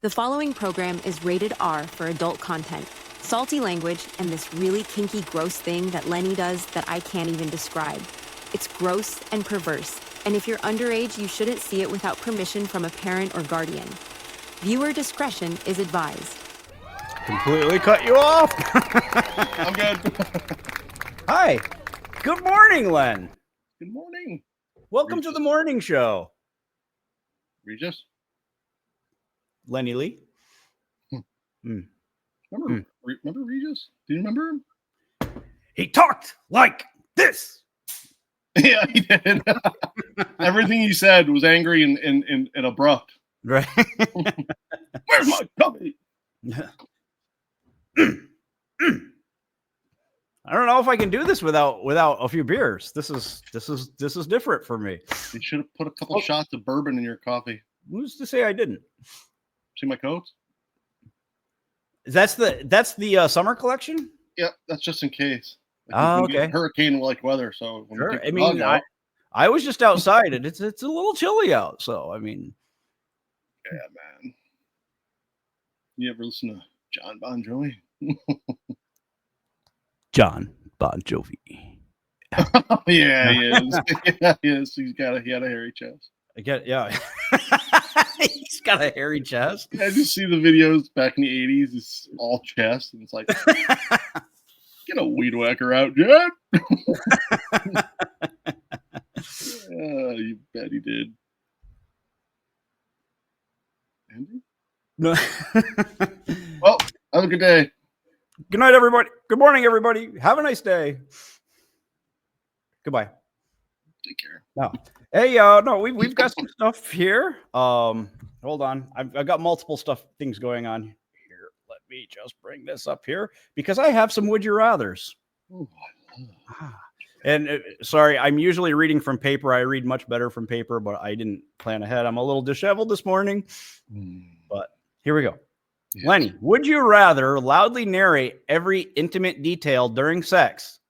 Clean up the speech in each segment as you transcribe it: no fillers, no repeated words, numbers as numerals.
The following program is rated R for adult content. Salty language and this really kinky, gross thing that Lenny does that I can't even describe. It's gross and perverse, and if you're underage, you shouldn't see it without permission from a parent or guardian. Viewer discretion is advised. Completely cut you off. I'm good. Hi. Good morning, Len. Good morning. Welcome to the morning show. Regis? Lenny Lee. Remember Regis? Do you remember him? He talked like this. Yeah, he did. Everything he said was angry and abrupt. Right. Where's my puppy? I don't know if I can do this without a few beers. This is different for me. You should have put a couple shots of bourbon in your coffee. Who's to say I didn't? See my coats? That's the summer collection? Yep, that's just in case. Oh, okay. Hurricane-like weather, so when sure. I mean, I was just outside, and it's a little chilly out. So I mean, yeah, man. You ever listen to John Bon Jovi? John Bon Jovi. Yeah, he is. Yeah, he is. He had a hairy chest. Yeah. He's got a hairy chest. I just see the videos back in the 80s. It's all chest, and it's like, get a weed whacker out, Jen. You bet he did. Andy? No. Well, have a good day. Good night, everybody. Good morning, everybody. Have a nice day. Goodbye. Take care. No. Hey, no, we've got some stuff here. Hold on. I've got multiple things going on here. Let me just bring this up here because I have some would you rathers. And sorry, I'm usually reading from paper. I read much better from paper, but I didn't plan ahead. I'm a little disheveled this morning, but here we go. Yes. Lenny, would you rather loudly narrate every intimate detail during sex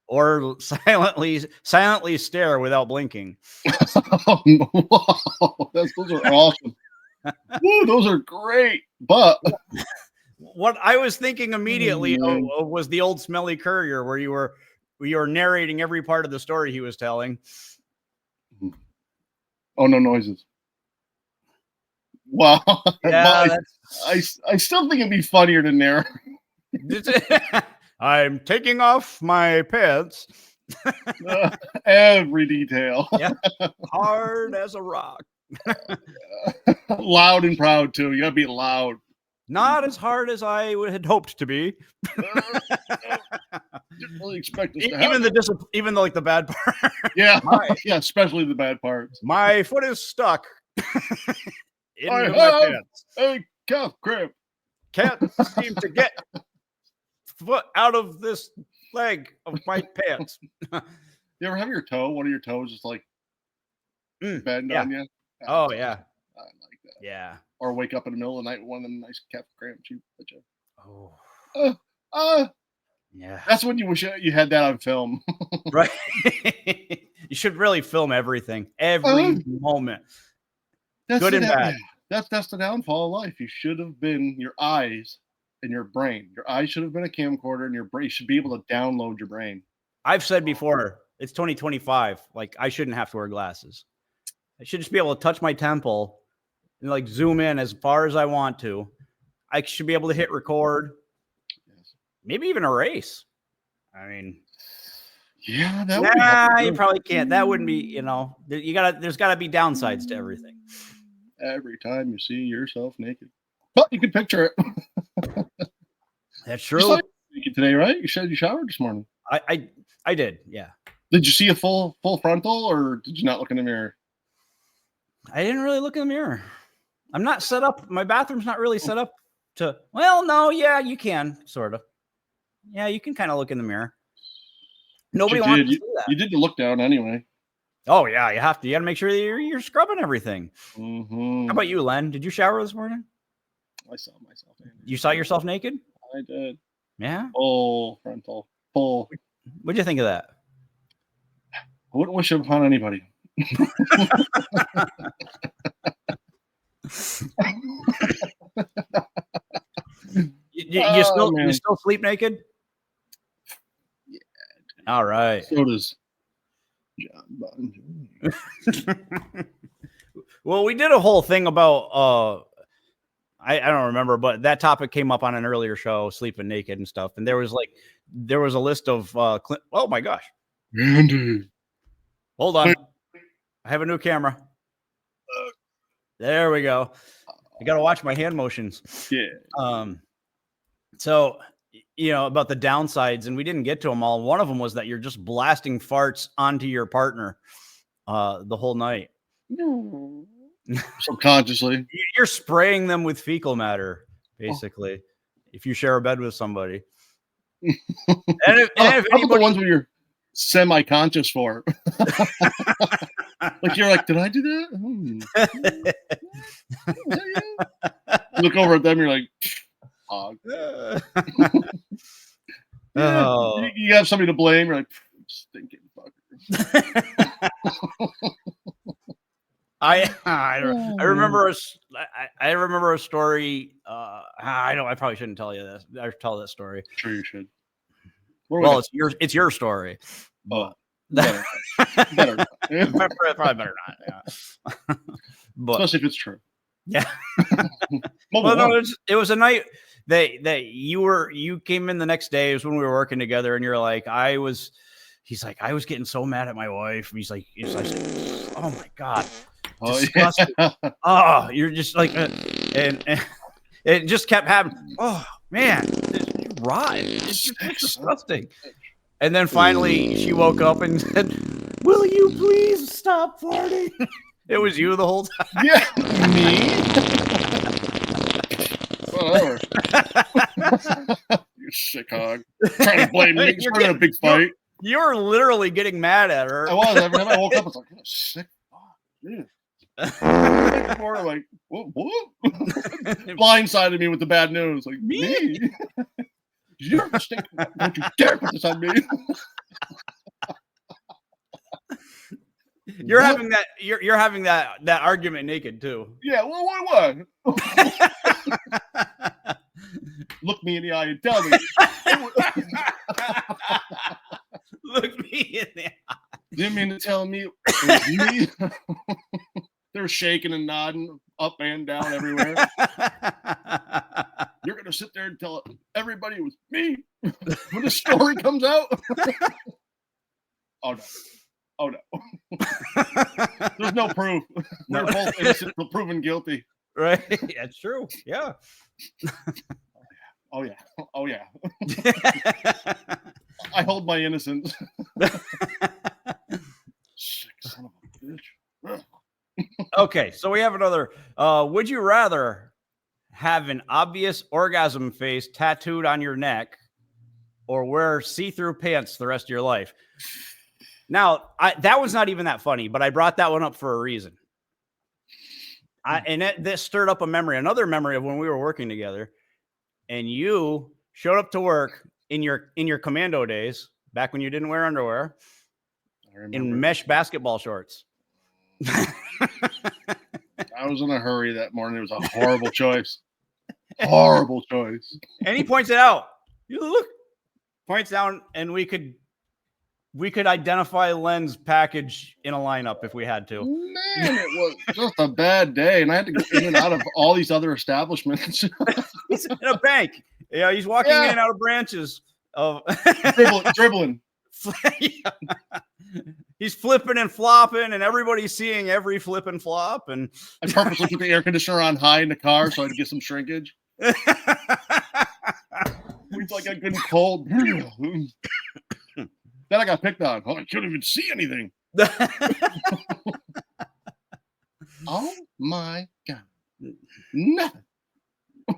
or silently stare without blinking? Wow, those are awesome. Woo, those are great. But what I was thinking immediately was the old Smelly Courier, where you were narrating every part of the story he was telling. Oh, no noises. Wow. Yeah, I still think it'd be funnier to narrate. I'm taking off my pants. Every detail. Yeah. Hard as a rock. Loud and proud, too. You gotta be loud. Not as hard as I had hoped to be. Didn't really expect this to even happen. Even like the bad part. Yeah, yeah, especially the bad parts. My foot is stuck. I have a calf cramp. Can't seem to get foot out of this leg of my pants. You ever have one of your toes just like bend on you? Oh yeah, I like that. Yeah. Or wake up in the middle of the night with one of them nice calf cramps. Oh. Yeah. That's when you wish you had that on film. Right. You should really film everything, every moment. Good and bad. Yeah. That's the downfall of life. You should have been your eyes and your brain. Your eyes should have been a camcorder, and your brain should be able to download your brain. I've said before, it's 2025. Like, I shouldn't have to wear glasses. I should just be able to touch my temple and like zoom in as far as I want to. I should be able to hit record, maybe even erase. I mean, yeah, that you probably can't. That wouldn't be, there's gotta be downsides to everything. Every time you see yourself naked, but you can picture it. That's true. You saw naked today, right? You said you showered this morning. I did, yeah. Did you see a full frontal, or did you not look in the mirror? I didn't really look in the mirror. I'm not set up. My bathroom's not really set up to. Well, no, yeah, you can sort of. Yeah, you can kind of look in the mirror. Nobody wants to do that. You did the look down anyway. Oh yeah, you have to. You got to make sure that you're scrubbing everything. Mm-hmm. How about you, Len? Did you shower this morning? I saw myself. You saw yourself naked? I did. Yeah. Full frontal. Full. What'd you think of that? I wouldn't wish it upon anybody. You still man. you still sleep naked? Yeah. All right. So does John Bon Jovi. Well, we did a whole thing about I don't remember, but that topic came up on an earlier show, sleeping naked and stuff. And there was a list of oh my gosh. Andy. Hold on. I have a new camera. There we go. I got to watch my hand motions. Yeah. So, about the downsides, and we didn't get to them all. One of them was that you're just blasting farts onto your partner the whole night. Subconsciously. You're spraying them with fecal matter, basically, if you share a bed with somebody. And if anybody, the ones where you're semi-conscious for. Like, you're like, did I do that? Look over at them, you're like, hog. Yeah, you have somebody to blame. You're like, stinking fucker. I remember a story. I probably shouldn't tell you this. I tell that story. Sure, you should. Well, it's your story. Oh, better. Probably better not. Yeah. But especially if it's true. Yeah. Well, no, it was a night that you came in the next day. It was when we were working together, and you're like, he's like, I was getting so mad at my wife. He's like, oh my God. Disgusting. Yeah. Oh, you're just like, and it just kept happening. Oh man, it's rotten. It's just disgusting. And then finally, she woke up and said, "Will you please stop farting?" It was you the whole time. Yeah, me. Whatever. You sick hog. Trying to blame me. You're getting a big fight. You're literally getting mad at her. I was. Every time I woke up, I was like, "What a sick fuck." Yeah. Like, what? Blindsided me with the bad news. Like, me? You're a mistake. Don't you dare put this on me. You're having that argument naked too. Yeah, what? Look me in the eye and tell me. Look me in the eye. Didn't mean to tell me it was me. They're shaking and nodding up and down everywhere. You're going to sit there and tell everybody it was me when the story comes out? Oh, no. There's no proof. We're both innocent until proven guilty. Right? That's true. Yeah. Oh, yeah. I hold my innocence. Sick son of a bitch. Okay, so we have another. Would you rather have an obvious orgasm face tattooed on your neck or wear see-through pants the rest of your life? Now, that one's not even that funny, but I brought that one up for a reason. This stirred up another memory of when we were working together, and you showed up to work in your commando days, back when you didn't wear underwear, in mesh basketball shorts. I was in a hurry that morning. It was a horrible choice. Horrible choice. And he points it out. Points down, and we could identify Len's package in a lineup if we had to. Man, it was just a bad day, and I had to go in and out of all these other establishments. He's in a bank. Yeah, he's walking in and out of branches of dribbling. He's flipping and flopping, and everybody's seeing every flip and flop. And I purposely put the air conditioner on high in the car so I'd get some shrinkage. It's like I couldn't cold. Then I got picked on. Oh, I couldn't even see anything. Oh my God. Nothing. You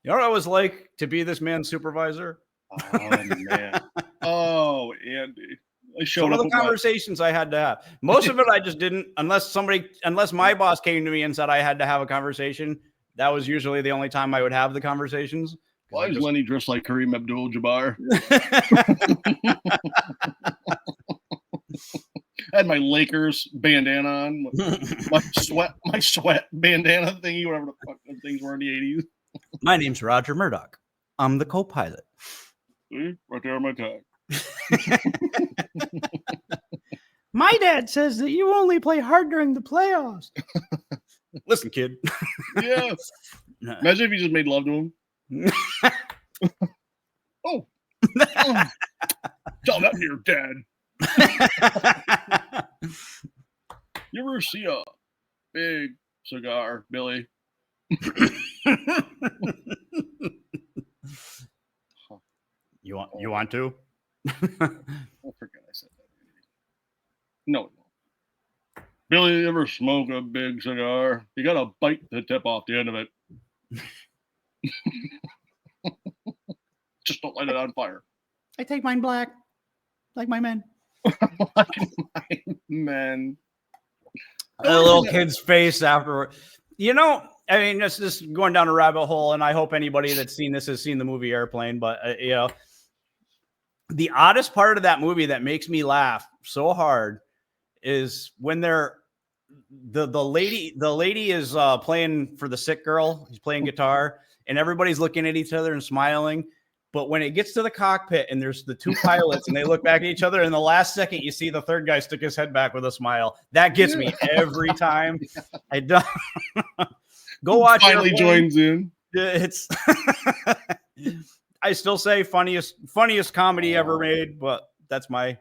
know what it was like to be this man's supervisor? Oh, man. Oh, Andy. Some of the conversations I had to have. Most of it I just didn't, unless my boss came to me and said I had to have a conversation. That was usually the only time I would have the conversations. Why is Lenny dressed like Kareem Abdul-Jabbar? I had my Lakers bandana on, my sweat bandana thingy, whatever the fuck things were in the 80s. My name's Roger Murdoch. I'm the co-pilot. See? Right there on my tag. My dad says that you only play hard during the playoffs. Listen, kid. Yes. Imagine if you just made love to him. Oh. Tell that to your dad. You ever see a big cigar, Billy? You want to? I forget I said that. No. Billy, you ever smoke a big cigar? You got to bite the tip off the end of it. Just don't light it on fire. I take mine black, like my men. Like my men. A little kid's face afterward. You know, I mean, it's just going down a rabbit hole, and I hope anybody that's seen this has seen the movie Airplane. But you know, the oddest part of that movie that makes me laugh so hard is when they're the lady is playing for the sick girl. He's playing guitar, and everybody's looking at each other and smiling. But when it gets to the cockpit and there's the two pilots and they look back at each other, in the last second you see the third guy stick his head back with a smile. That gets me every time. I don't go watch. Finally joins in. It's I still say funniest comedy ever made, but that's my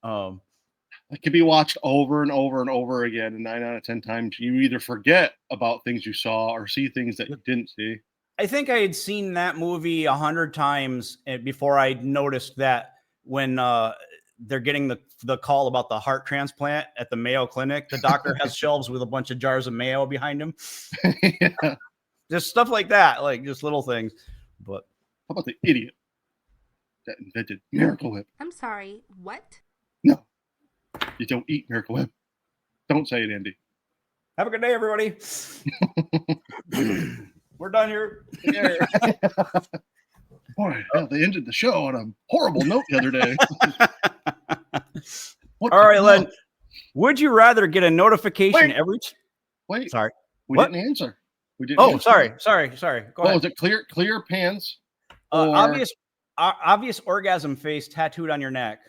It can be watched over and over and over again, and 9 out of 10 times you either forget about things you saw or see things that you didn't see. I think I had seen that movie 100 times before I noticed that when they're getting the call about the heart transplant at the Mayo Clinic, the doctor has shelves with a bunch of jars of mayo behind him. Yeah. Just stuff like that, like just little things. But how about the idiot that invented Miracle Whip? I'm sorry, what? No, you don't eat Miracle Whip. Don't say it, Andy. Have a good day, everybody. We're done here. Boy, they ended the show on a horrible note the other day. All right, Len. Would you rather get a notification every? Wait. Sorry. We didn't answer. Sorry. Go ahead. Was it clear pants? Obvious orgasm face tattooed on your neck,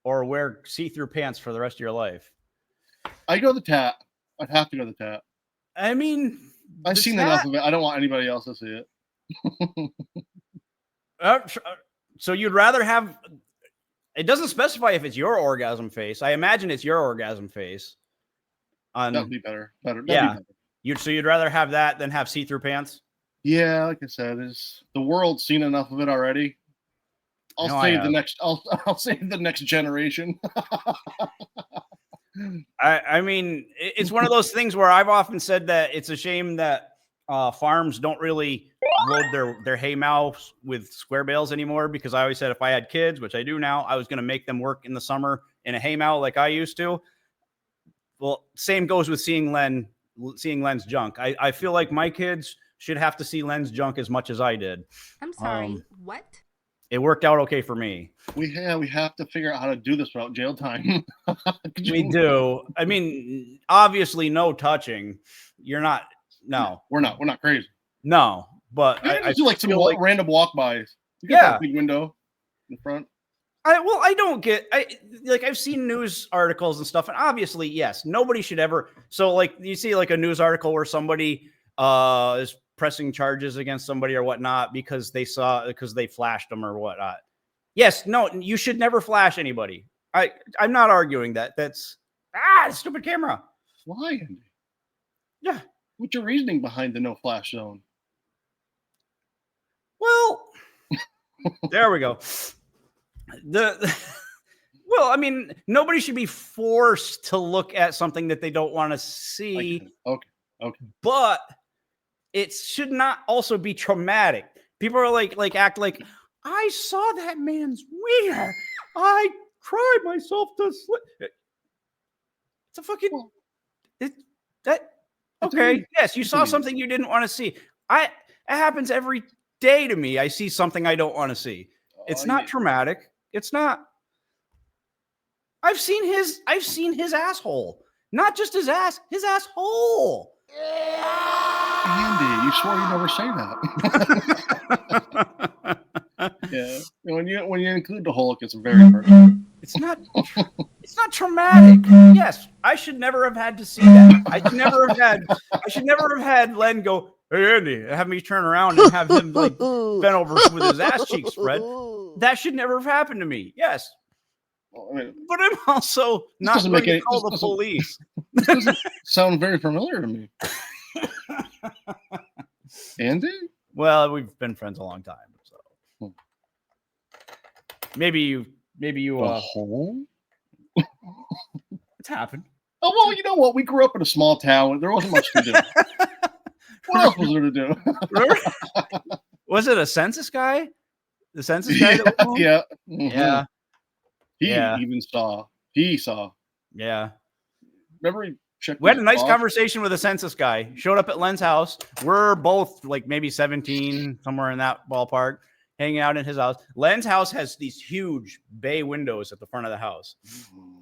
or wear see-through pants for the rest of your life? I go the tat. I'd have to go the tat. I mean, I've seen enough of it. I don't want anybody else to see it. So you'd rather have? It doesn't specify if it's your orgasm face. I imagine it's your orgasm face. That'd be better. Yeah. You'd rather have that than have see-through pants? Yeah, like I said, the world's seen enough of it already. I'll save the next generation. I mean, it's one of those things where I've often said that it's a shame that farms don't really load their hay mows with square bales anymore, because I always said if I had kids, which I do now, I was going to make them work in the summer in a hay mow like I used to. Well, same goes with seeing Len's junk. I feel like my kids should have to see Len's junk as much as I did. I'm sorry, what? It worked out okay for me. We have to figure out how to do this without jail time. We do. I mean, obviously, no touching. You're not. No, we're not crazy. No, but I do like some random walk-bys. You got that big window in the front. I don't get. I've seen news articles and stuff, and obviously, yes, nobody should ever. So, like, you see, like a news article where somebody is pressing charges against somebody or whatnot because they flashed them or whatnot. Yes, no, you should never flash anybody. I'm not arguing that. That's stupid camera. Why, Andy? Yeah. What's your reasoning behind the no flash zone? Well, there we go. Well, I mean, nobody should be forced to look at something that they don't want to see. Okay. But it should not also be traumatic. People are like act like, I saw that man's wiener. I cried myself to sleep. It's a fucking okay. Yes, you saw something you didn't want to see. It happens every day to me. I see something I don't want to see. It's not traumatic. It's not. I've seen his asshole. Not just his ass, his asshole. Andy, you swore you'd never say that. Yeah. When you include the Hulk, it's very personal. It's not traumatic. Yes, I should never have had to see that. I should never have had Len go, "Hey Andy," have me turn around and have him like bent over with his ass cheeks spread. That should never have happened to me. Yes. Well, I mean, But I'm also not going to call the police. This doesn't sound very familiar to me. Andy? Well, we've been friends a long time, so maybe you home? It's happened. Oh well, you know what? We grew up in a small town. There wasn't much to do. What else was there to do? Was it a census guy? The census guy? Yeah. Yeah. He saw. Yeah. Remember he checked. We had a nice conversation with a census guy. Showed up at Len's house. We're both like maybe 17, somewhere in that ballpark, hanging out in his house. Len's house has these huge bay windows at the front of the house.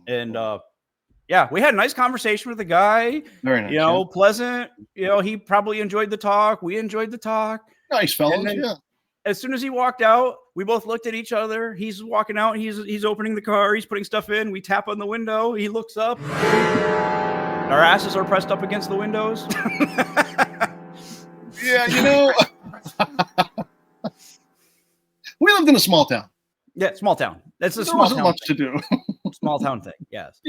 And yeah, we had a nice conversation with the guy. Very nice. Pleasant. He probably enjoyed the talk. We enjoyed the talk. Nice fellas, yeah. As soon as he walked out, we both looked at each other. He's walking out. He's opening the car. He's putting stuff in. We tap on the window. He looks up. Our asses are pressed up against the windows. Yeah, we lived in a small town. Yeah, small town. That's a there small wasn't town much thing. to do. Small town thing. Yes.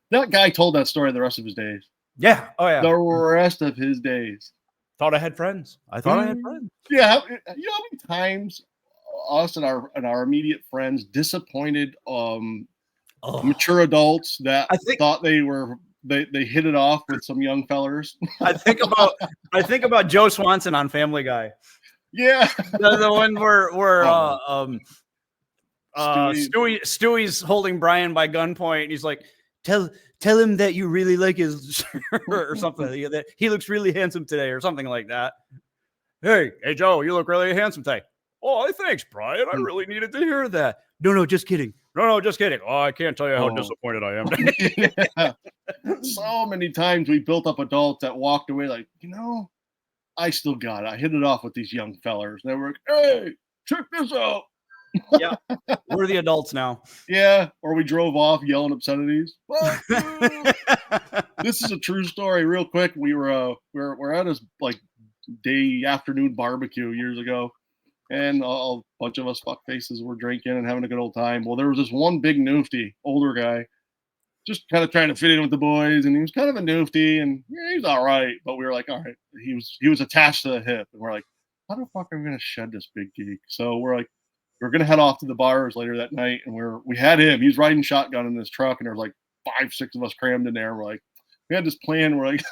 That guy told that story the rest of his days. Yeah. Oh yeah. The rest of his days. Thought I had friends. I thought I had friends. Yeah. You know how many times us and our immediate friends disappointed mature adults that thought they hit it off with some young fellers. I think about Joe Swanson on Family Guy. Yeah. The one where Stewie's holding Brian by gunpoint and he's like, tell him that you really like his shirt or something. That he looks really handsome today or something like that. Hey Joe, you look really handsome today. Oh, thanks, Brian. I really needed to hear that. No, just kidding. No, just kidding. Oh, I can't tell you how disappointed I am. Yeah. So many times we built up adults that walked away like, I still got it. I hit it off with these young fellers. They were like, hey, check this out. Yeah, we're the adults now. Yeah, or we drove off yelling obscenities. This is a true story. Real quick, we're at this like day afternoon barbecue years ago, and a bunch of us fuck faces were drinking and having a good old time. Well, there was this one big noofty, older guy, just kind of trying to fit in with the boys, and he was kind of a noofty, and yeah, he was all right. But we were like, all right, he was attached to the hip, and we're like, how the fuck are we gonna shed this big geek? So we're like, we're gonna head off to the bars later that night, and we had him. He's riding shotgun in this truck, and there's like 5-6 of us crammed in there. We're like, we had this plan. We're like,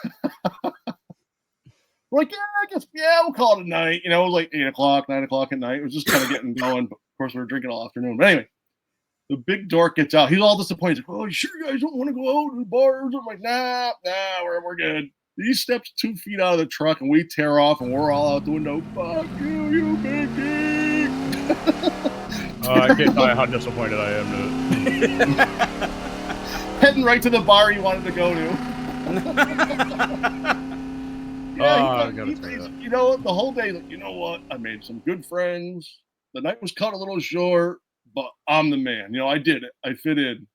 we'll call it a night. It was like 8 o'clock, 9 o'clock at night. It was just kind of getting going. But of course, we were drinking all afternoon. But anyway, the big dork gets out. He's all disappointed. He's like, oh, you sure you guys don't want to go out to the bars? I'm like, nah, we're good. He steps 2 feet out of the truck, and we tear off, and we're all out the window. Fuck you big geek. I can't tell you how disappointed I am. Heading right to the bar he wanted to go to. The whole day, like, you know what? I made some good friends. The night was cut a little short, but I'm the man. I did it. I fit in.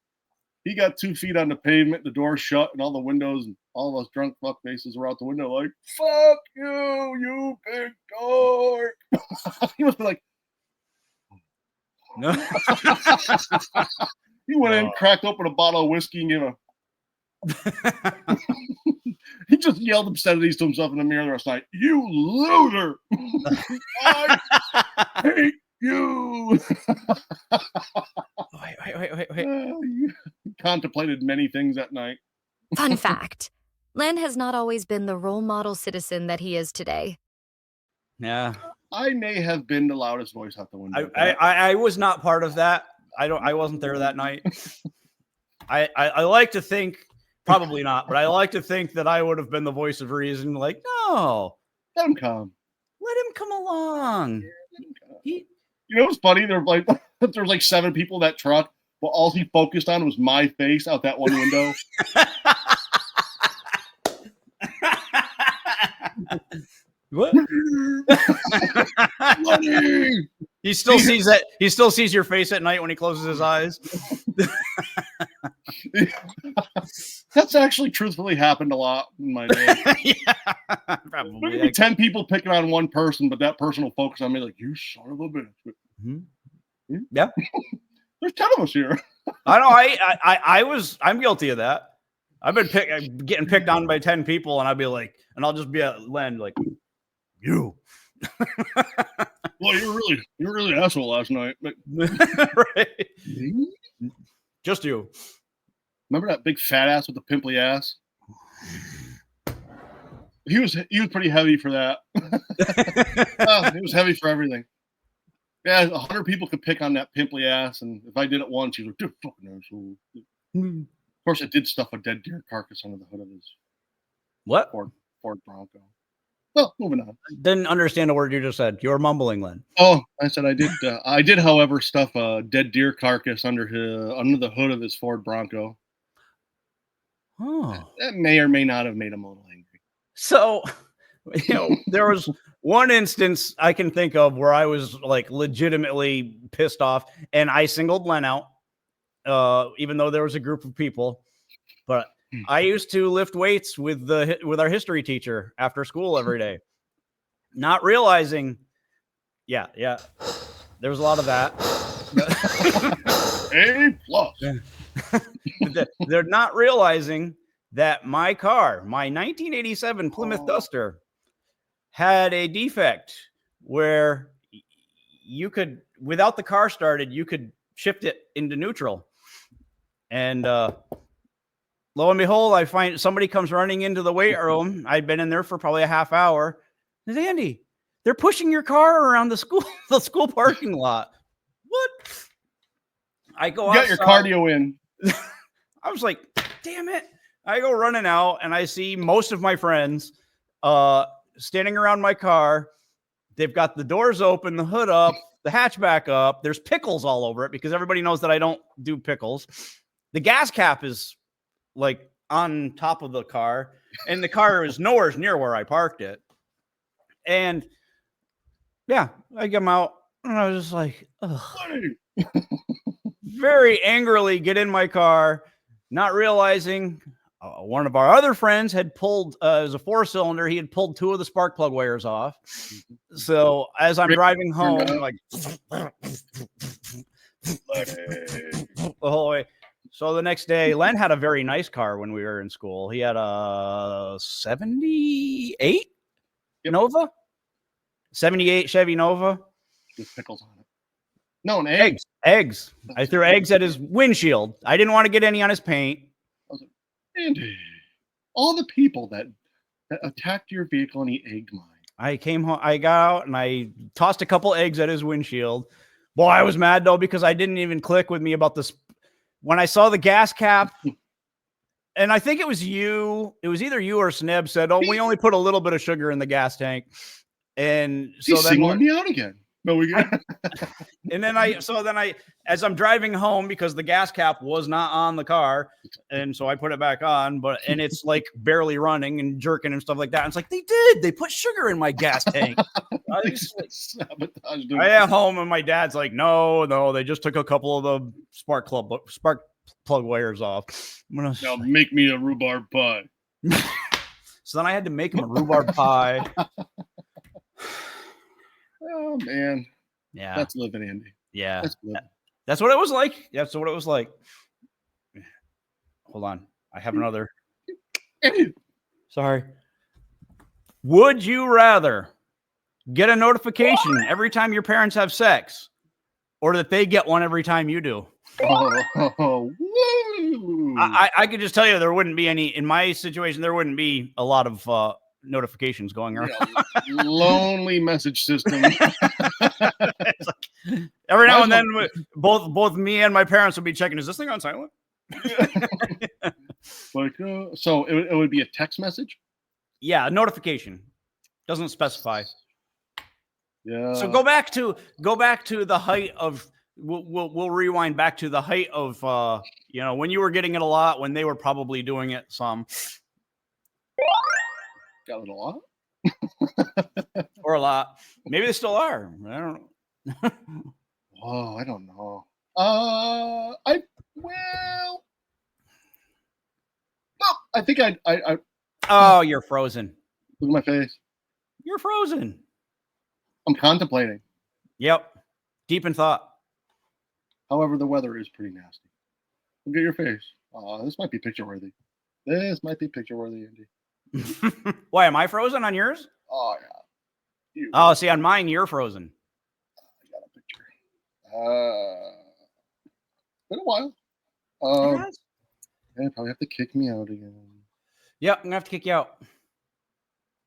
He got 2 feet on the pavement, the door shut, and all the windows and all of us drunk fuck faces were out the window like, fuck you, you big dork. He must be like, no. He went in, cracked open a bottle of whiskey, and gave a. He just yelled obscenities to himself in the mirror the rest of the night. You loser! I hate you! Wait. He contemplated many things that night. Fun fact. Len has not always been the role model citizen that he is today. Yeah. I may have been the loudest voice out the window. I was not part of that. I wasn't there that night. I like to think, probably not, but I like to think that I would have been the voice of reason. Like, no, let him come. Let him come along. What's funny? There was like 7 people in that truck, but all he focused on was my face out that one window. What? Lenny! He still sees that. He still sees your face at night when he closes his eyes. That's actually truthfully happened a lot in my day. Yeah, probably. Maybe 10 people picking on one person, but that person will focus on me like, you son of a bitch. Mm-hmm. Yeah. There's 10 of us here. I know. I'm guilty of that. I've been getting picked on by 10 people, and I'd be like, and I'll just be at Len like, you. Well, you were really an asshole last night. But... Right. Just you. Remember that big fat ass with the pimply ass? He was pretty heavy for that. He was heavy for everything. Yeah, 100 people could pick on that pimply ass, and if I did it once, he was like, "Dude, fucking asshole." Of course, I did stuff a dead deer carcass under the hood of his What? Ford Bronco. Well, moving on. Didn't understand a word you just said. You were mumbling, Len. Oh, I said I did. I did, however, stuff a dead deer carcass under the hood of his Ford Bronco. Oh, That may or may not have made him a little angry. so there was one instance I can think of where I was like legitimately pissed off, and I singled Len out, even though there was a group of people. But I used to lift weights with our history teacher after school every day, not realizing. Yeah, there was a lot of that. A+. They're not realizing that my car, my 1987 Plymouth Duster, had a defect where you could, without the car started, you could shift it into neutral. And lo and behold, I find somebody comes running into the weight room. I'd been in there for probably a half hour. Says, Andy, they're pushing your car around the school parking lot. What? I go You got your cardio in. I was like, damn it. I go running out and I see most of my friends standing around my car. They've got the doors open, the hood up, the hatchback up. There's pickles all over it because everybody knows that I don't do pickles. The gas cap is like on top of the car, and the car is nowhere near where I parked it. And yeah, I get them out and I was just like, ugh. Very angrily get in my car, not realizing one of our other friends had pulled, it was a 4-cylinder. He had pulled 2 of the spark plug wires off. So as I'm driving home, like the whole way. So the next day, Len had a very nice car when we were in school. He had a 78 Nova, 78 Chevy Nova with pickles on it. No, eggs. I threw eggs at his windshield. I didn't want to get any on his paint. I was like, Andy, all the people that attacked your vehicle and he egged mine. I came home, I got out and I tossed a couple eggs at his windshield. Boy, I was mad though, because I didn't even click with me about this. When I saw the gas cap, and I think it was either you or Sneb said, oh, we only put a little bit of sugar in the gas tank. And so he's singling me out again. No, we got. And then as I'm driving home, because the gas cap was not on the car, and so I put it back on, and it's like barely running and jerking and stuff like that. And it's like, they put sugar in my gas tank. I am home and my dad's like, no, they just took a couple of the spark plug wires off. Now make me a rhubarb pie. So then I had to make him a rhubarb pie. Oh man, yeah, that's living, Andy. Yeah, that's what it was like. That's what it was like. Hold on, I have another. Sorry. Would you rather get a notification every time your parents have sex, or that they get one every time you do? I could just tell you there wouldn't be any in my situation. There wouldn't be a lot of notifications going around. Yeah, lonely message system. Every now and then, both me and my parents would be checking. Is this thing on silent? Like, so it would be a text message. Yeah, a notification doesn't specify. Yeah. So go back to the height of. We'll rewind back to the height of when you were getting it a lot, when they were probably doing it some. Got it a lot. or a lot. Maybe they still are. I don't know. Oh, I don't know. I think I Oh, you're frozen. look at my face. You're frozen. I'm contemplating. Yep. Deep in thought. However, the weather is pretty nasty. Look at your face. This might be picture worthy. Andy. Why am I frozen on yours? Oh yeah. Oh, see, on mine, you're frozen. I got a picture. Been a while. They probably have to kick me out again. Yep, I'm gonna have to kick you out.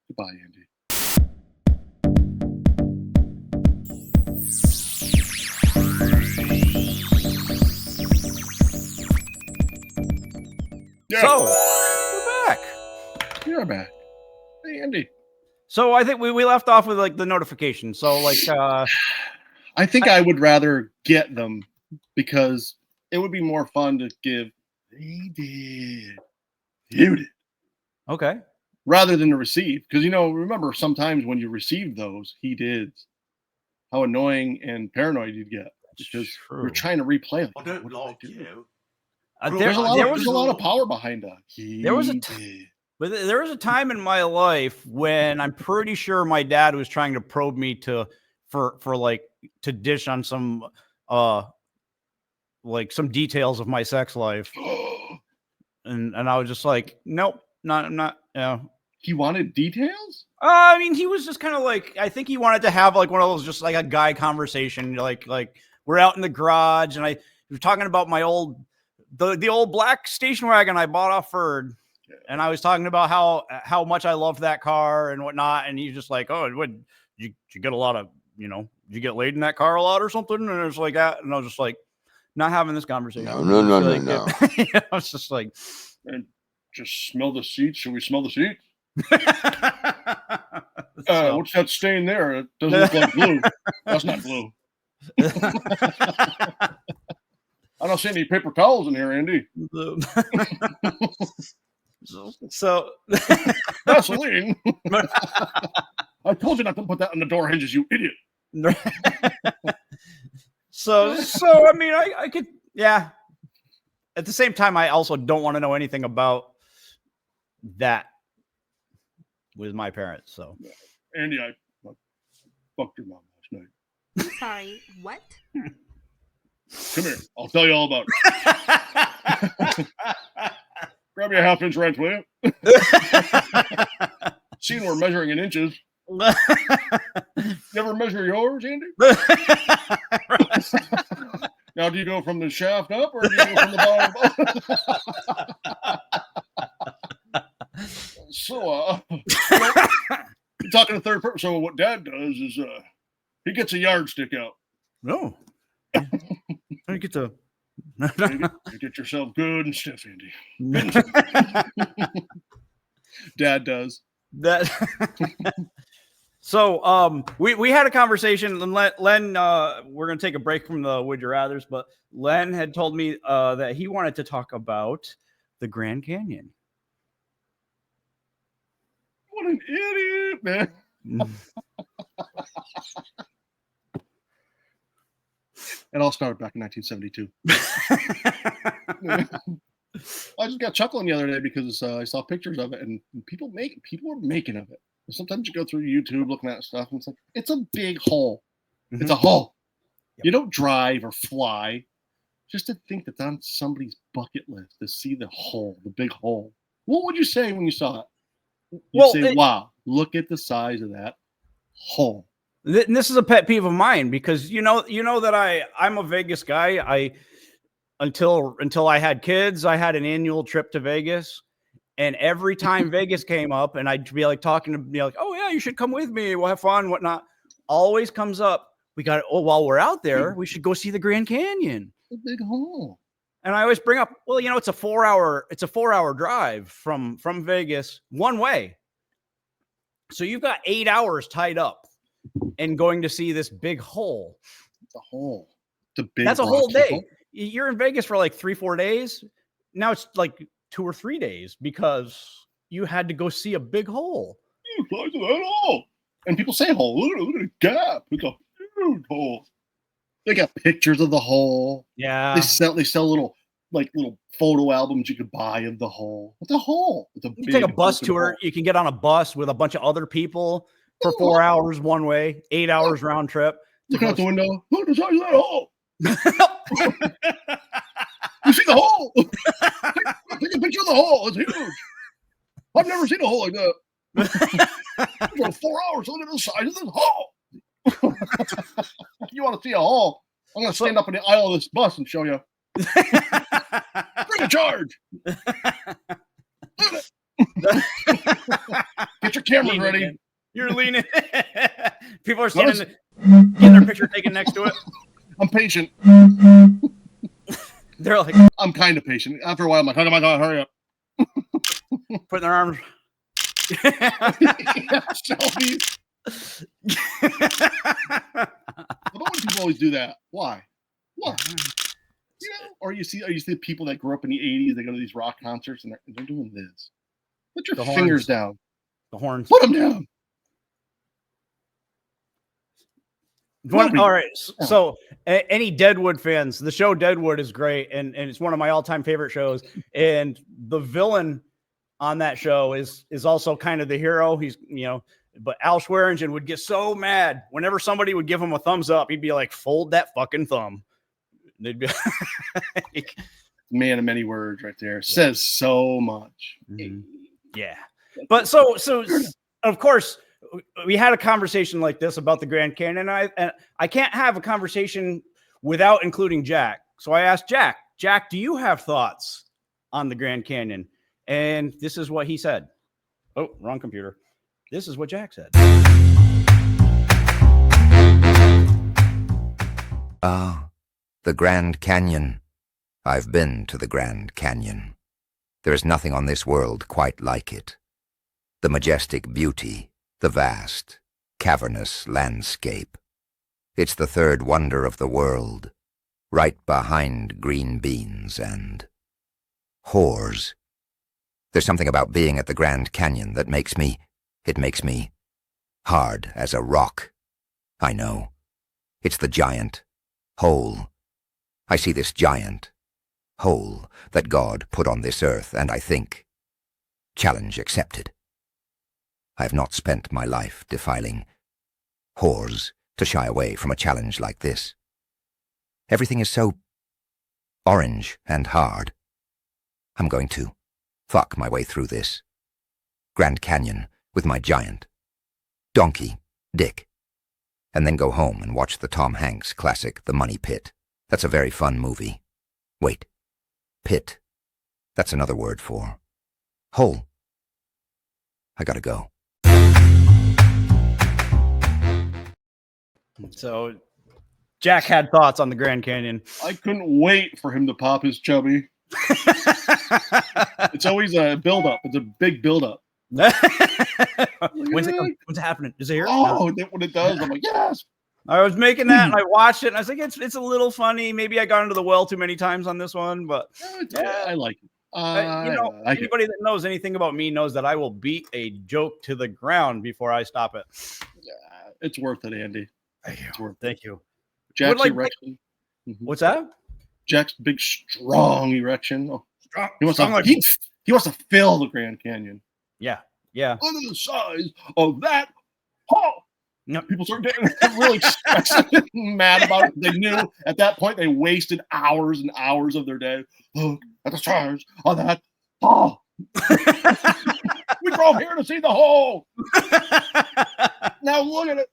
Goodbye, Andy. Yeah. So we're back. You're back. Hey, Andy. So I think we left off with like the notification. So like I think I would rather get them because it would be more fun to give. He did. You did. okay. Rather than to receive. Because, remember sometimes when you receive those, he did, how annoying and paranoid you'd get. Because we're trying to replay it. I don't like you. There's a lot of power behind that. There was a time in my life when I'm pretty sure my dad was trying to probe me to dish on some some details of my sex life. and I was just like, nope, I'm not. He wanted details? I mean, he was just kind of like, I think he wanted to have like one of those, just like a guy conversation. Like we're out in the garage and we were talking about my the old black station wagon I bought off Ford. And I was talking about how much I loved that car and whatnot. And he's just like, oh, you get a lot of, did you get laid in that car a lot or something? And it was like that. And I was just like, not having this conversation. No. I was just like, and just smell the seats. Should we smell the seats? What's that stain there? It doesn't look like glue. That's not glue. I don't see any paper towels in here, Andy. So Vaseline. I told you not to put that on the door hinges, you idiot. So I mean, I could, yeah. At the same time, I also don't want to know anything about that with my parents. So, Andy, I fucked your mom last night. Sorry, what? Come here. I'll tell you all about it. Grab me a half-inch wrench, will you? Seeing we're measuring in inches. You ever measure yours, Andy? Now, do you go from the shaft up or do you go from the bottom? So, you're talking to third person. So what Dad does is he gets a yardstick out. No. I get to you get yourself good and stiff, Andy. Dad does. That. So we had a conversation, and Len we're gonna take a break from the Would You Rathers, but Len had told me that he wanted to talk about the Grand Canyon. What an idiot, man. It all started back in 1972. I just got chuckling the other day because I saw pictures of it, and people were making of it. Sometimes you go through YouTube looking at stuff, and it's a big hole. Mm-hmm. It's a hole. Yep. You don't drive or fly. Just to think that's on somebody's bucket list to see the hole, the big hole. What would you say when you saw it? You'd say, wow, look at the size of that hole. And this is a pet peeve of mine because you know that I'm a Vegas guy. Until I had kids, I had an annual trip to Vegas, and every time Vegas came up, and I'd be like talking to me like, oh yeah, you should come with me. We'll have fun, whatnot. Always comes up. While we're out there, we should go see the Grand Canyon. A big hole. And I always bring up, well, it's a 4-hour drive from Vegas one way. So you've got 8 hours tied up and going to see this big hole. It's a hole. That's a whole day. Hole. You're in Vegas for like 3-4 days. Now it's like 2 or 3 days because you had to go see a big hole. size of that hole. And people say hole. Look at the gap. It's a huge hole. They got pictures of the hole. Yeah. They sell little photo albums you could buy of the hole. What's a hole? It's a You take a bus tour. hole. You can get on a bus with a bunch of other people for 4 hours one way, 8 hours round trip. Looking out the window. Look at the size of that hole. You see the hole? Take a picture of the hole. It's huge. I've never seen a hole like that. For 4 hours, look at the size of this hole. You want to see a hole? I'm going to stand up in the aisle of this bus and show you. Bring a charge. Get your cameras ready. In. You're leaning. People are standing, getting their picture taken next to it. I'm patient. They're like, I'm kind of patient. After a while, I'm like, oh my God, hurry up. Putting their arms. Selfies. How about when people always do that? Why? You know, or you see people that grew up in the 80s, they go to these rock concerts and they're doing this. Put your fingers down. The horns. Put them down. All right. So any Deadwood fans, the show Deadwood is great. And it's one of my all-time favorite shows. And the villain on that show is also kind of the hero. He's, but Al Swearingen would get so mad whenever somebody would give him a thumbs up. He'd be like, fold that fucking thumb. They'd be man of many words right there. Says so much. Mm-hmm. Yeah. But so of course we had a conversation like this about the Grand Canyon. And I can't have a conversation without including Jack. So I asked Jack, do you have thoughts on the Grand Canyon? And this is what he said. Oh, wrong computer. This is what Jack said. The Grand Canyon. I've been to the Grand Canyon. There is nothing on this world quite like it. The majestic beauty, the vast, cavernous landscape. It's the third wonder of the world, right behind green beans and whores. There's something about being at the Grand Canyon that makes me hard as a rock. I know. It's the giant hole. I see this giant hole that God put on this earth, and I think, challenge accepted. I have not spent my life defiling whores to shy away from a challenge like this. Everything is so orange and hard. I'm going to fuck my way through this Grand Canyon with my giant donkey, Dick, and then go home and watch the Tom Hanks classic, The Money Pit. That's a very fun movie. Wait, pit. That's another word for hole. I gotta go. So Jack had thoughts on the Grand Canyon. I couldn't wait for him to pop his chubby. It's always a build-up. It's a big build-up. When's it happening? Is it here? Oh, no. When it does, I'm like, yes. I was making that and I watched it and I was like, it's a little funny. Maybe I got into the well too many times on this one, but yeah, I like it. Anybody that knows anything about me knows that I will beat a joke to the ground before I stop it. Yeah, it's worth it, Andy. Thank you. Jack's erection. What's that? Jack's big, strong erection. Oh, he wants to fill the Grand Canyon. Yeah. Under the size of that hole. Yep. People start getting really mad about it. They knew at that point they wasted hours and hours of their day. Look at the size of that hole. We drove here to see the hole. Now look at it.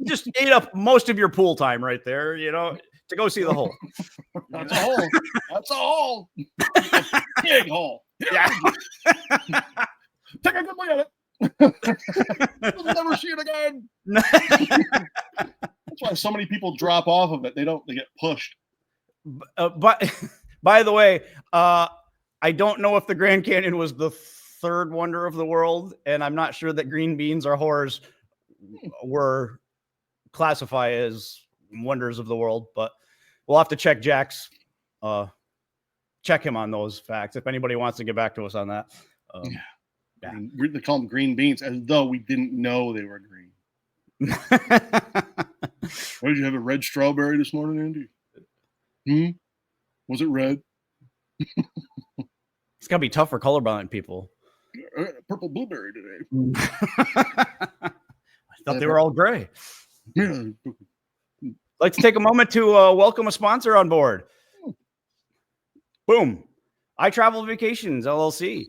Just ate up most of your pool time right there, to go see the hole. That's a hole. That's a hole. Big hole. Yeah. Take a good look at it. We'll never see it again. That's why so many people drop off of it. They get pushed. But by the way, I don't know if the Grand Canyon was the third wonder of the world, and I'm not sure that green beans or whores were classified as wonders of the world, but we'll have to check check him on those facts if anybody wants to get back to us on that. Yeah. I mean, they call them green beans as though we didn't know they were green. Why did you have a red strawberry this morning, Andy? Was it red? It's gotta be tough for colorblind people. Purple blueberry today. I thought they were all gray. Yeah. I'd like to take a moment to welcome a sponsor on board. Boom. I Travel Vacations, LLC.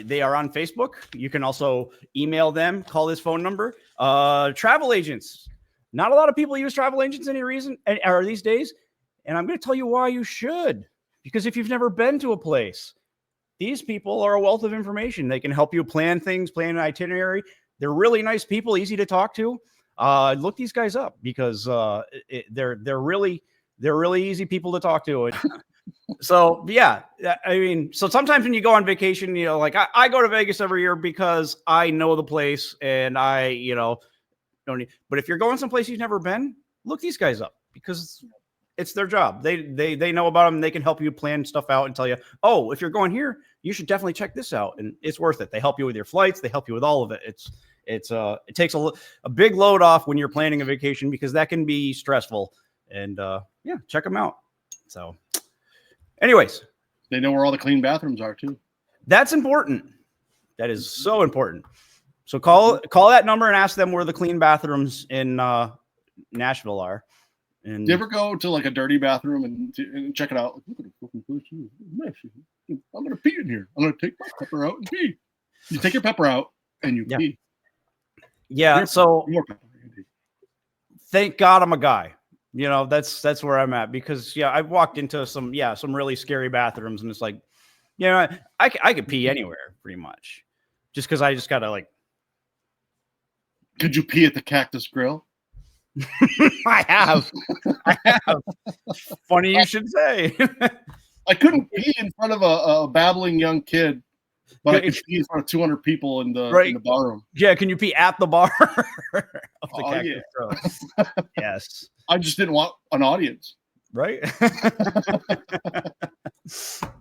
They are on Facebook. You can also email them, call this phone number. Travel agents. Not a lot of people use travel agents or these days. And I'm going to tell you why you should. Because if you've never been to a place, these people are a wealth of information. They can help you plan things, plan an itinerary. They're really nice people, easy to talk to. Look these guys up because they're really easy people to talk to. So yeah, I mean, so sometimes when you go on vacation, you know, like I go to Vegas every year because I know the place and I, you know, don't need. But if you're going someplace you've never been, look these guys up because it's their job. They know about them. And they can help you plan stuff out and tell you, oh, if you're going here, you should definitely check this out, and it's worth it. They help you with your flights. They help you with all of it. It takes a big load off when you're planning a vacation because that can be stressful. And yeah, check them out. So, anyways, they know where all the clean bathrooms are too. That's important. That is so important. So call that number and ask them where the clean bathrooms in Nashville are. And do you ever go to like a dirty bathroom and check it out? Look at the fucking place. I'm gonna pee in here. I'm gonna take my pepper out and pee. You take your pepper out and you pee. Yeah. So thank God I'm a guy. You know, that's where I'm at because I've walked into some really scary bathrooms and it's like, you know, I could pee anywhere pretty much, just because I just gotta like. Could you pee at the Cactus Grill? I have. Funny you should say. I couldn't pee in front of a babbling young kid, but I could pee in front of 200 people in the bar room. Yeah, can you pee at the bar of the Cactus Grill? Yes. I just didn't want an audience. Right?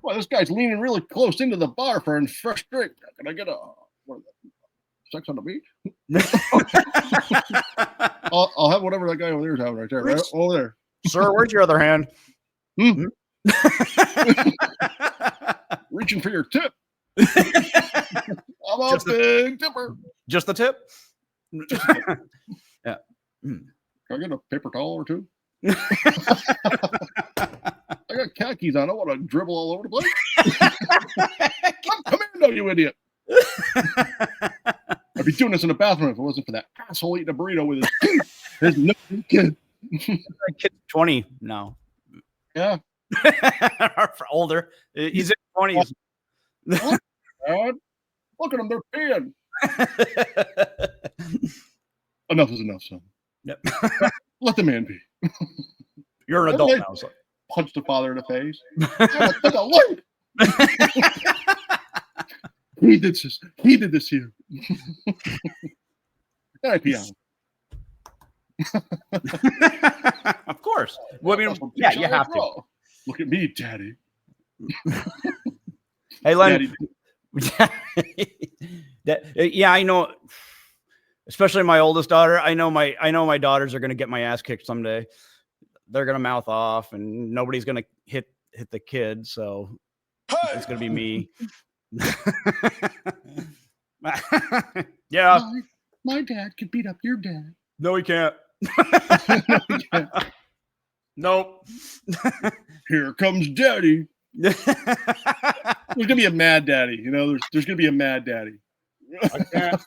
Well, this guy's leaning really close into the bar for a fresh drink. Can I get sex on the beach? I'll have whatever that guy over there is having right there. Right over there. Sir, where's your other hand? Reaching for your tip. I'm a big tipper. Just the tip? Yeah. Can I get a paper towel or two? I got khakis on. I want to dribble all over the place. Come here, no, you idiot. I'd be doing this in the bathroom if it wasn't for that asshole eating a burrito with his no kid. Kid's 20 now. Yeah. For older. He's in 20s. God. Look at them, they're peeing. Enough is enough, son. Yep. Let the man be. You're an adult now. So. Punch the father in the face. Look. He did this here. I pee on him. Of course. Well, I mean, yeah, you have to. Look at me, Daddy. Hey, Len. I know. Especially my oldest daughter. I know my daughters are going to get my ass kicked someday. They're going to mouth off, and nobody's going to hit the kid. So it's going to be me. Yeah. My dad could beat up your dad. No, he can't. Nope. Here comes Daddy. There's gonna be a mad daddy. You know, there's gonna be a mad daddy. I can't.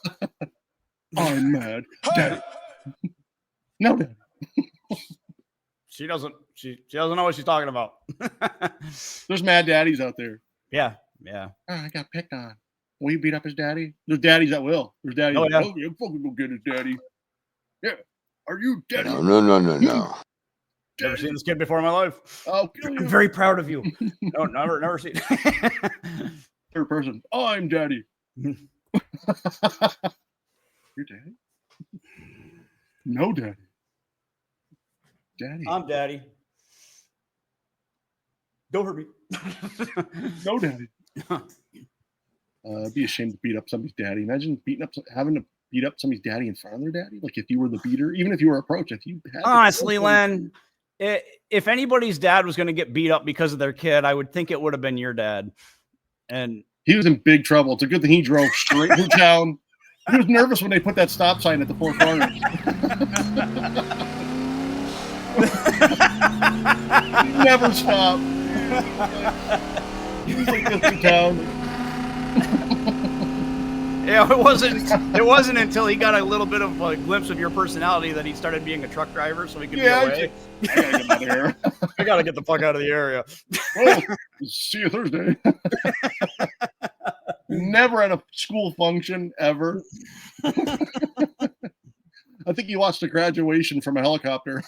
I'm mad, Daddy. No, Daddy. She doesn't know what she's talking about. There's mad daddies out there. Yeah. Oh, I got picked on. Will you beat up his daddy? There's daddies that will. There's daddies. Oh, yeah. Oh, yeah, fucking go get his daddy. Yeah. Are you daddy? No. Never seen this kid before in my life. I'll kill you. I'm very proud of you. No, never seen. Third person. I'm daddy. Your daddy? No, daddy. Daddy. I'm daddy. Don't hurt me. No, daddy. Be ashamed to beat up somebody's daddy. Imagine having to beat up somebody's daddy in front of their daddy. Like if you were the beater, even if you were approached, if you had honestly, Len, if anybody's dad was going to get beat up because of their kid, I would think it would have been your dad. And he was in big trouble. It's a good thing he drove straight through town. He was nervous when they put that stop sign at the Four Corners. He never stopped. He was like through town. Yeah, it wasn't until he got a little bit of a glimpse of your personality that he started being a truck driver, so he could be away. I gotta get out of here. I gotta get the fuck out of the area. Well, see you Thursday. Never at a school function ever. I think he watched a graduation from a helicopter.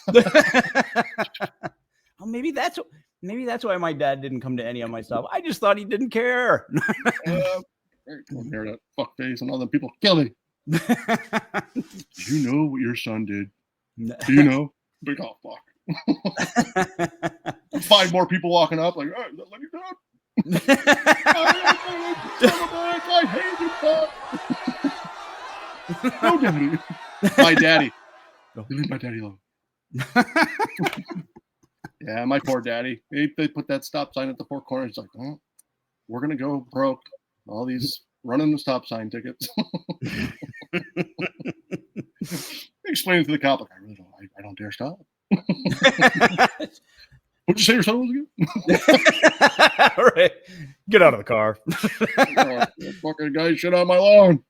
Oh, maybe that's why my dad didn't come to any of my stuff. I just thought he didn't care. Don't hear that fuck face and all the people kill me. Do you know what your son did? Do you know? Big oh fuck. 5 more people walking up like, let me go. I hate you, fuck. No, daddy. My daddy. Leave my daddy alone. Yeah, my poor daddy. They put that stop sign at the Four Corners. He's like, oh, we're gonna go broke. All these running the stop sign tickets. Explaining to the cop, like, I don't dare stop. What'd you say your son was again? All right. Get out of the car. Fucking guy shit on my lawn.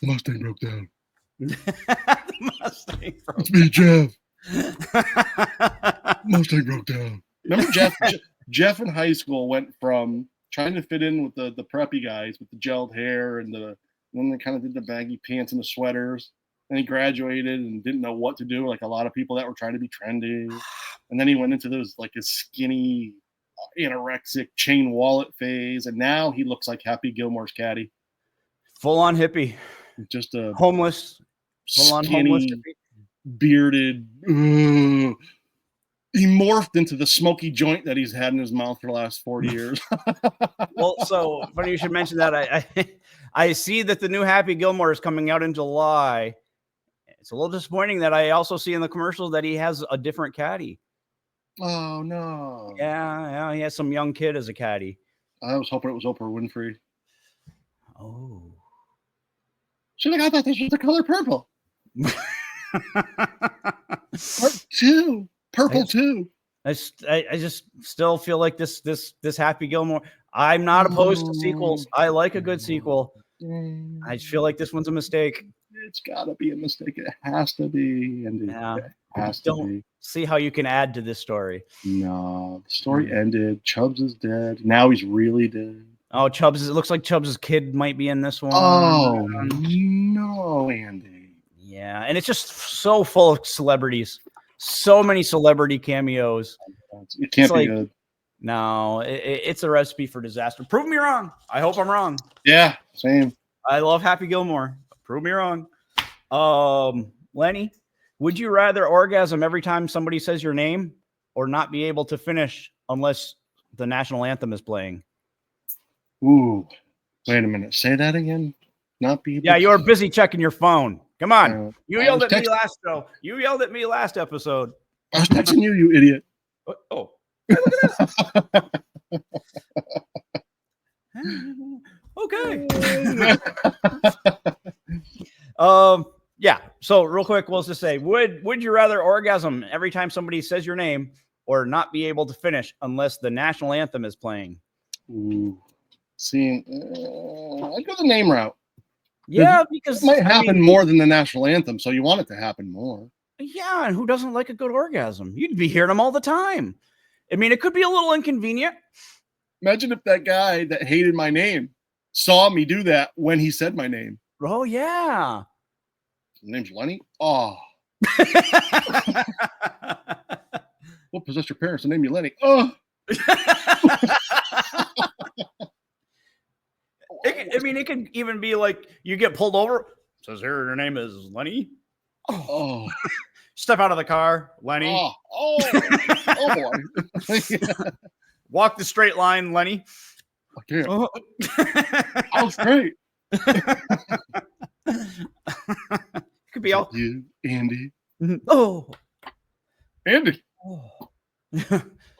Mustang broke down. Mustang broke It's me, Jeff. Mustang broke down. Remember Jeff in high school went from trying to fit in with the preppy guys with the gelled hair and then they kind of did the baggy pants and the sweaters. And he graduated and didn't know what to do, like a lot of people that were trying to be trendy. And then he went into those like a skinny, anorexic chain wallet phase, and now he looks like Happy Gilmore's caddy. Full on hippie. Just a homeless, full on homeless hippie. Bearded. He morphed into the smoky joint that he's had in his mouth for the last 40 years. Well, so funny you should mention that. I see that the new Happy Gilmore is coming out in July. It's a little disappointing that I also see in the commercials that he has a different caddy. Oh no! Yeah, he has some young kid as a caddy. I was hoping it was Oprah Winfrey. Oh, should have got that. This was the color purple. Part 2, purple 2. I just still feel like this Happy Gilmore. I'm not opposed to sequels. I like a good sequel. I just feel like this one's a mistake. It's got to be a mistake. It has to be. And yeah, don't see how you can add to this story. No, the story ended. Chubbs is dead. Now he's really dead. Oh, it looks like Chubbs' kid might be in this one. Oh, no, Andy. Yeah, and it's just so full of celebrities. So many celebrity cameos. It can't be good. No, it's a recipe for disaster. Prove me wrong. I hope I'm wrong. Yeah, same. I love Happy Gilmore. Prove me wrong. Lenny, would you rather orgasm every time somebody says your name or not be able to finish unless the national anthem is playing? Ooh, wait a minute. Say that again. Not be able. Yeah, you're busy checking your phone. Come on. You yelled at me last show. You yelled at me last episode. I was texting you, you idiot. Oh. Hey, look at this. Okay. Yeah. So real quick, we'll just say, would you rather orgasm every time somebody says your name or not be able to finish unless the national anthem is playing? Ooh. See, I'd go the name route. Yeah, because it might happen more than the national anthem, so you want it to happen more. Yeah, and who doesn't like a good orgasm? You'd be hearing them all the time. I mean, it could be a little inconvenient. Imagine if that guy that hated my name saw me do that when he said my name. Oh, yeah. His name's Lenny? Oh. What possessed your parents to name you Lenny? Oh. It can even be like you get pulled over. It says here your name is Lenny. Oh. Step out of the car, Lenny. Oh boy. Walk the straight line, Lenny. I can't. Oh. That was great. Could be all. You, Andy. Oh. Andy. Oh.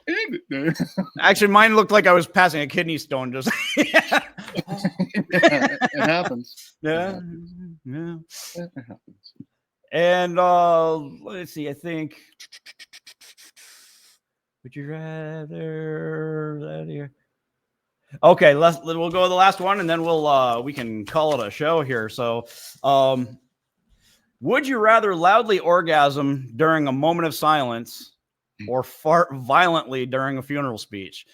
Andy. Actually, mine looked like I was passing a kidney stone. Just Yeah, it happens. yeah, yeah. It happens. And let's see. I think. Would you rather that here? Okay, we'll go to the last one, and then we can call it a show here. So, would you rather loudly orgasm during a moment of silence, or fart violently during a funeral speech?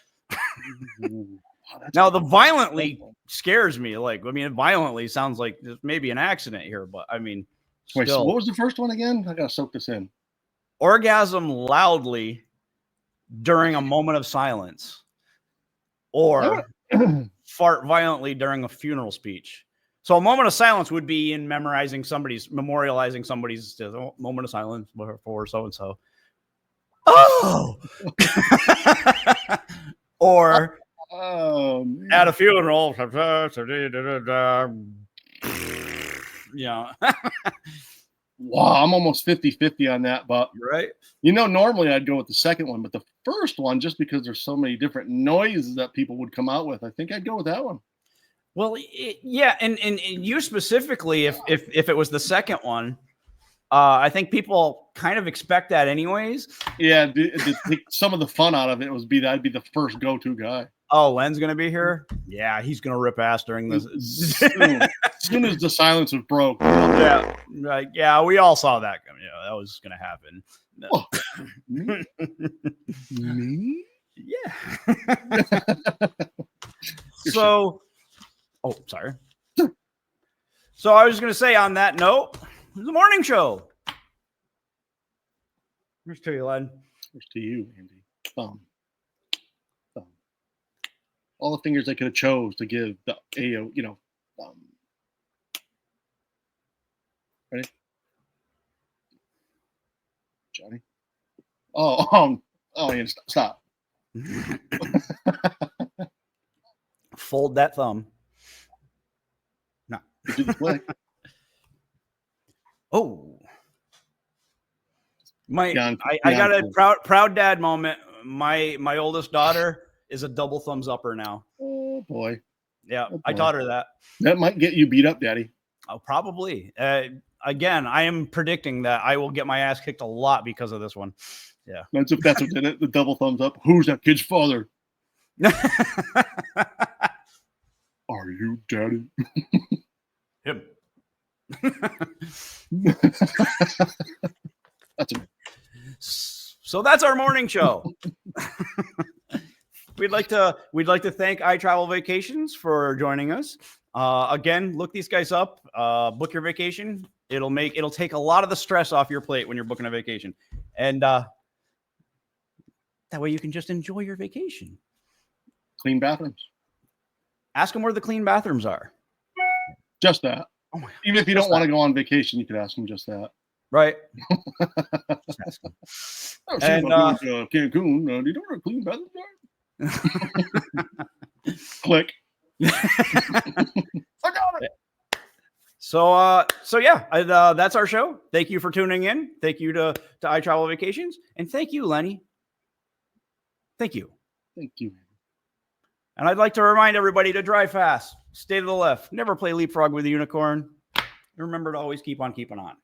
Now, the violently scares me. Like, I mean, violently sounds like there's maybe an accident here, but I mean, Wait, so still, what was the first one again? I gotta soak this in. orgasm loudly during a moment of silence, or fart violently during a funeral speech. So a moment of silence would be in memorializing somebody's moment of silence for so-and-so. Oh! Or at a funeral. Yeah. Wow, I'm almost 50-50 on that, but Right. normally I'd go with the second one, but the first one, just because there's so many different noises that people would come out with, I think I'd go with that one. Well, yeah, and you specifically, if it was the second one, I think people kind of expect that anyways. Yeah, some of the fun out of it I'd be the first go-to guy. Oh, Len's gonna be here. Yeah, he's gonna rip ass during this. As soon as the silence was broke. Yeah, like yeah, we all saw that coming. Yeah, that was gonna happen. Oh, me? Yeah. So, oh, sorry. So I was just gonna say on that note, the morning show. Here's to you, Len. Here's to you, Andy. Thumb. All the fingers I could have chose to give the AO, ready? Johnny? Oh, yeah, stop. Fold that thumb. No. Do the flick. Oh. I Beyond got a cool. proud dad moment. My oldest daughter is a double thumbs upper now. Oh boy. Yeah, Oh, I boy. taught her that. That might get you beat up, Daddy. Oh, probably. Again, I am predicting that I will get my ass kicked a lot because of this one. Yeah. That's what did it. The double thumbs up. Who's that kid's father? Are you Daddy? Him. That's a So that's our morning show. We'd like to thank iTravel Vacations for joining us. Again, look these guys up. Book your vacation. It'll take a lot of the stress off your plate when you're booking a vacation, and that way you can just enjoy your vacation. clean bathrooms. Ask them where the clean bathrooms are. Just that. Oh my God. Even if you don't want to go on vacation, you could ask them just that. Right. Just ask them. And, Cancun, do you know where a clean bathrooms are? Click. I got it. So yeah, that's our show. Thank you for tuning in. Thank you to iTravel Vacations, and thank you, Lenny. Thank you. Thank you. And I'd like to remind everybody to drive fast, stay to the left, never play leapfrog with a unicorn. Remember to always keep on keeping on.